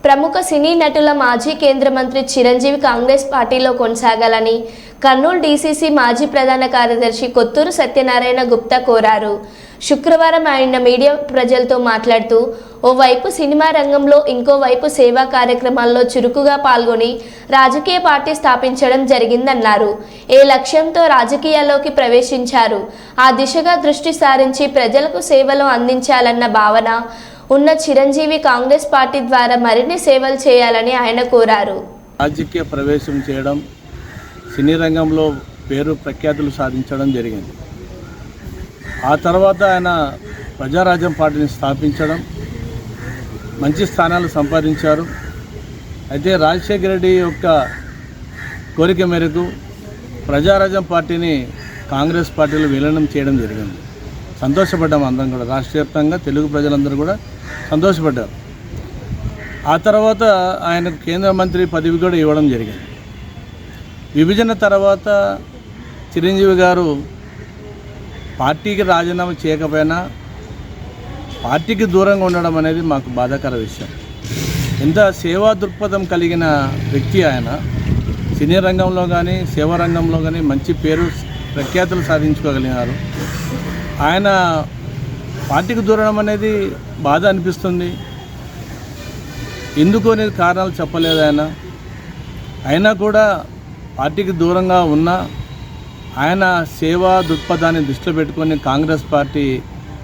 ప్రముఖ సినీ నటుల మాజీ కేంద్ర మంత్రి చిరంజీవి కాంగ్రెస్ పార్టీలో కొనసాగాలని కర్నూలు డీసీసీ మాజీ ప్రధాన కార్యదర్శి కొత్తూరు సత్యనారాయణ గుప్తా కోరారు. శుక్రవారం ఆయన మీడియా ప్రజలతో మాట్లాడుతూ ఓవైపు సినిమా రంగంలో ఇంకోవైపు సేవా కార్యక్రమాల్లో చురుకుగా పాల్గొని రాజకీయ పార్టీ స్థాపించడం జరిగిందన్నారు. ఏ లక్ష్యంతో రాజకీయాల్లోకి ప్రవేశించారు, ఆ దిశగా దృష్టి సారించి ప్రజలకు సేవలు అందించాలన్న భావన ఉన్న చిరంజీవి కాంగ్రెస్ పార్టీ ద్వారా మరిన్ని సేవలు చేయాలని ఆయన కోరారు. రాజకీయ ప్రవేశం చేయడం, సినీ రంగంలో పేరు ప్రఖ్యాతులు సాధించడం జరిగింది. ఆ తర్వాత ఆయన ప్రజారాజ్యం పార్టీని స్థాపించడం, మంచి స్థానాలు సంపాదించారు. అయితే రాజశేఖర రెడ్డి యొక్క కోరిక మేరకు ప్రజారాజ్యం పార్టీని కాంగ్రెస్ పార్టీలో విలీనం చేయడం జరిగింది. సంతోషపడ్డాం అందరం కూడా, రాష్ట్ర వ్యాప్తంగా తెలుగు ప్రజలందరూ కూడా సంతోషపడ్డారు. ఆ తర్వాత ఆయనకు కేంద్ర మంత్రి పదవి కూడా ఇవ్వడం జరిగింది. విభజన తర్వాత చిరంజీవి గారు పార్టీకి రాజీనామా చేయకపోయినా పార్టీకి దూరంగా ఉండడం అనేది మాకు బాధాకర విషయం. ఎంత సేవా దృక్పథం కలిగిన వ్యక్తి ఆయన. సినీ రంగంలో కానీ సేవా రంగంలో కానీ మంచి పేరు ప్రఖ్యాతులు సాధించుకోగలిగినారు. ఆయన పార్టీకి దూరం అనేది బాధ అనిపిస్తుంది. ఎందుకు అనేది కారణాలు చెప్పలేదు ఆయన. అయినా కూడా పార్టీకి దూరంగా ఉన్న ఆయన సేవా దృక్పథాన్ని దృష్టిలో పెట్టుకొని కాంగ్రెస్ పార్టీ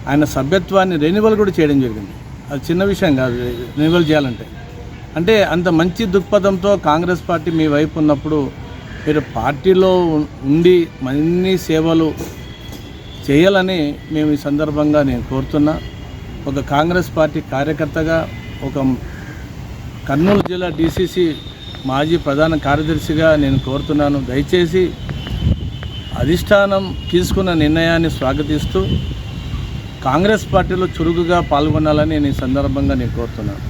ఆయన సభ్యత్వాన్ని రెన్యువల్ కూడా చేయడం జరిగింది. అది చిన్న విషయం కాదు రెన్యువల్ చేయాలంటే. అంటే అంత మంచి దృక్పథంతో కాంగ్రెస్ పార్టీ మీ వైపు ఉన్నప్పుడు మీరు పార్టీలో ఉండి మరిన్ని సేవలు చేయాలని మేము ఈ సందర్భంగా నేను కోరుతున్నా. ఒక కాంగ్రెస్ పార్టీ కార్యకర్తగా, ఒక కర్నూలు జిల్లా డీసీసీ మాజీ ప్రధాన కార్యదర్శిగా నేను కోరుతున్నాను. దయచేసి అధిష్టానం తీసుకున్న నిర్ణయాన్ని స్వాగతిస్తూ కాంగ్రెస్ పార్టీలో చురుకుగా పాల్గొనాలని నేను ఈ సందర్భంగా నేను కోరుతున్నాను.